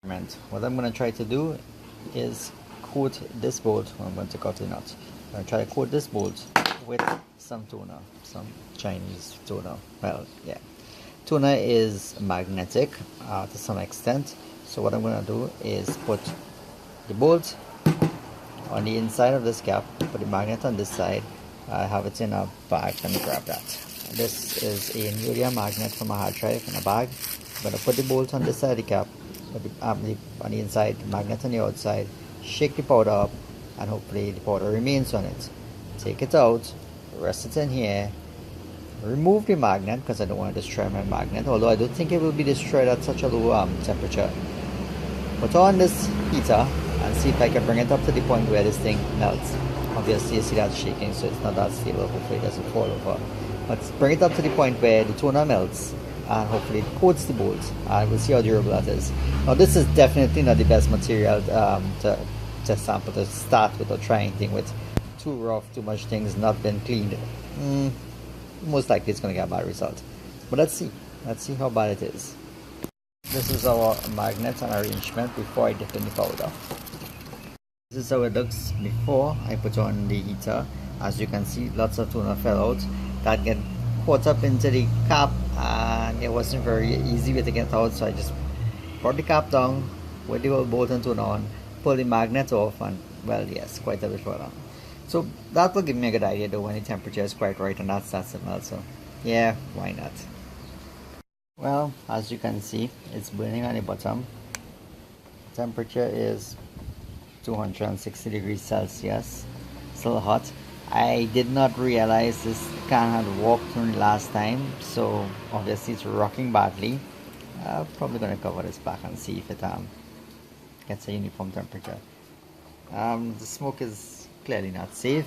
What I'm going to try to do is coat this bolt. I'm going to cut the nut. I'm going to try to coat this bolt with some tuna, some Chinese tuna. Well, yeah, tuna is magnetic to some extent. So what I'm going to do is put the bolt on the inside of this cap, put the magnet on this side. I have it in a bag. Let me grab that. This is a Nubia magnet from a hard drive in a bag. I'm going to put the bolt on this side of the cap, put the, on the inside, the magnet on the outside, shake the powder up, and hopefully the powder remains on it. Take it out, rest it in here, remove the magnet because I don't want to destroy my magnet, although I don't think it will be destroyed at such a low temperature. Put on this heater and see if I can bring it up to the point where this thing melts. Obviously you see that shaking, so it's not that stable. Hopefully it doesn't fall over, but bring it up to the point where the toner melts and hopefully it coats the bolt, and we'll see how durable that is. Now this is definitely not the best material to sample to start with or try anything with. Too rough, too much things not been cleaned. Most likely it's going to get a bad result, but let's see how bad it is. This is our magnet and arrangement before I dip in the powder. This is how it looks before I put on the heater. As you can see, lots of tuna fell out that get caught up into the cap, and it wasn't very easy to get out, so I just brought the cap down with the whole bolt and tuna on, pull the magnet off, and well, yes, quite a bit further. So that will give me a good idea though when the temperature is quite right and that starts to melt, so yeah, why not. Well, as you can see, it's burning on the bottom. Temperature is 260 degrees Celsius, still hot. I did not realize this can had warped from the last time, so obviously it's rocking badly. I'm probably going to cover this back and see if it gets a uniform temperature. The smoke is clearly not safe,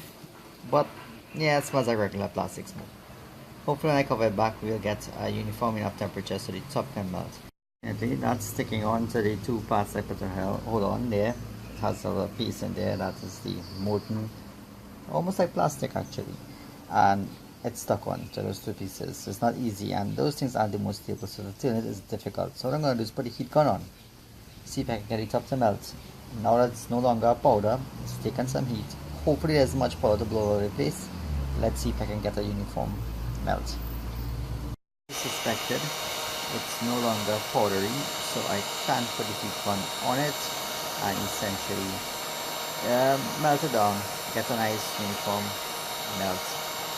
but yeah, it smells like regular plastic smoke. Hopefully when I cover it back, we'll get a uniform enough temperature so the top can melt. And that's sticking on to the two parts I put a hold on there. It has a little piece in there, that is the molten, almost like plastic actually, and it's stuck on to those two pieces. It's not easy, and those things are the most stable, so to turn it is difficult. So what I'm going to do is put the heat gun on, see if I can get it up to melt. Now that it's no longer a powder, it's taken some heat. Hopefully there's much powder to blow all over the place. Let's see if I can get a uniform melt. Suspected it's no longer powdery, so I can put the heat gun on it and essentially melt it down, get a nice uniform melt.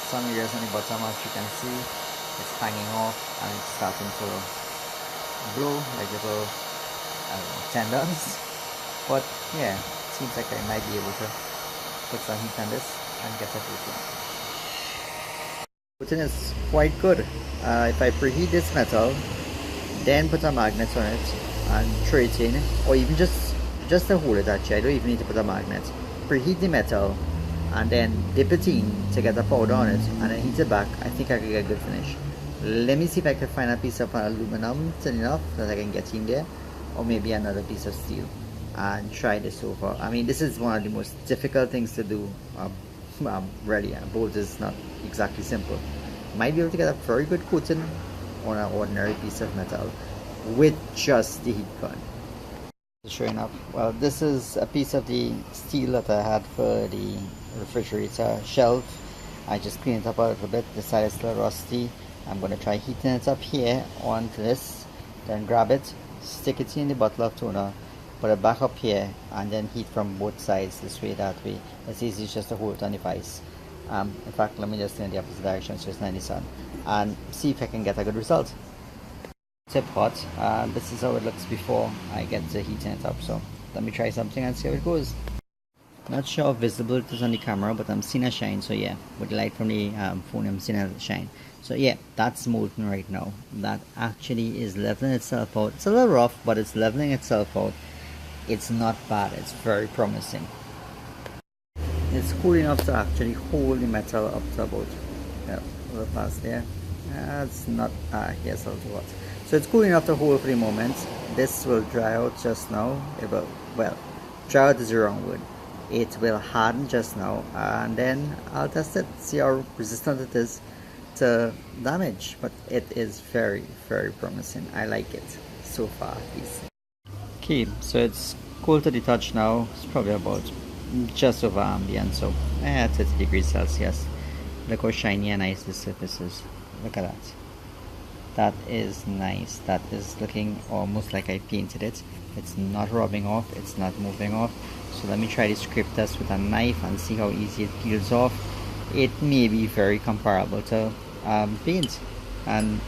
Some areas on the bottom, as you can see, it's hanging off and it's starting to blow like little tendons. But yeah, it seems like I might be able to put some heat on this and get it working. Coating is quite good. If I preheat this metal, then put a magnet on it and throw it in, or even just to hold it actually, I don't even need to put a magnet. Preheat the metal and then dip it in to get the powder on it and then heat it back. I think I could get a good finish. Let me see if I can find a piece of aluminum thin enough that I can get in there, or maybe another piece of steel, and try this over. I mean, this is one of the most difficult things to do. Really, a bolt is not exactly simple. Might be able to get a very good coating on an ordinary piece of metal with just the heat gun. Sure enough, well, this is a piece of the steel that I had for the refrigerator shelf. I just cleaned it up a little bit, decided it's a little rusty. I'm going to try heating it up here onto this, then grab it, stick it in the bottle of tuna, put it back up here, and then heat from both sides, this way, that way. It's easy just to hold it on the vise. In fact, let me just turn the opposite direction so it's not in the sun, and see if I can get a good result. Tip hot. This is how it looks before I get to heating it up, so let me try something and see how it goes. Not sure how visible it is on the camera, but I'm seeing a shine, so yeah, with the light from the phone I'm seeing a shine. So yeah, that's molten right now. That actually is leveling itself out. It's a little rough, but it's leveling itself out. It's not bad, it's very promising. It's cool enough to actually hold the metal up to about, yeah, a little past there. It's not, here's a little hot. So it's cool enough to hold for the moment. This will dry out just now. It will, well, dry out is the wrong word. It will harden just now, and then I'll test it, see how resistant it is to damage. But it is very, very promising. I like it so far at least. Okay, so it's cool to the touch now. It's probably about just over ambient, so 30 degrees Celsius. Look how shiny and nice this surface is. Look at that. That is nice. That is looking almost like I painted it. It's not rubbing off, it's not moving off. So let me try the scrape test with a knife and see how easy it peels off. It may be very comparable to paint, and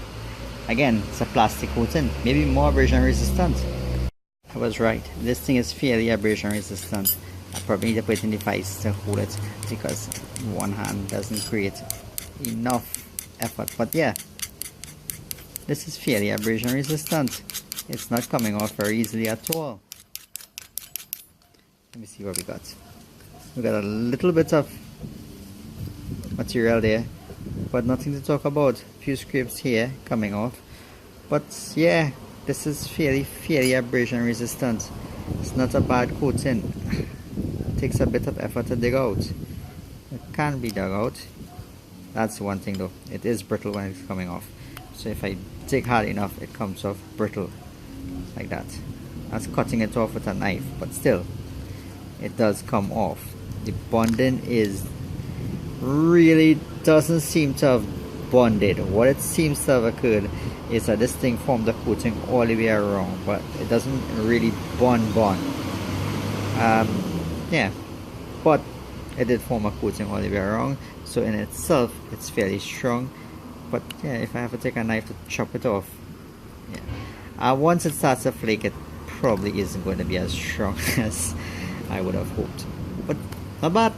again, it's a plastic coating, maybe more abrasion resistant. I was right, this thing is fairly abrasion resistant. I probably need to put it in the vise to hold it because one hand doesn't create enough effort, but yeah, this is fairly abrasion resistant. It's not coming off very easily at all. Let me see what we got. We got a little bit of material there, but nothing to talk about. Few scrapes here coming off, but yeah, this is fairly abrasion resistant. It's not a bad coating. It takes a bit of effort to dig out. It can be dug out. That's one thing though. It is brittle when it's coming off. So if I dig hard enough, it comes off brittle like that. That's cutting it off with a knife, but still, it does come off. The bonding is really doesn't seem to have bonded. What it seems to have occurred is that this thing formed a coating all the way around, but it doesn't really bond. Yeah, but it did form a coating all the way around, so in itself it's fairly strong. But yeah, if I have to take a knife to chop it off, yeah, once it starts to flake, it probably isn't going to be as strong as I would have hoped, but not bad.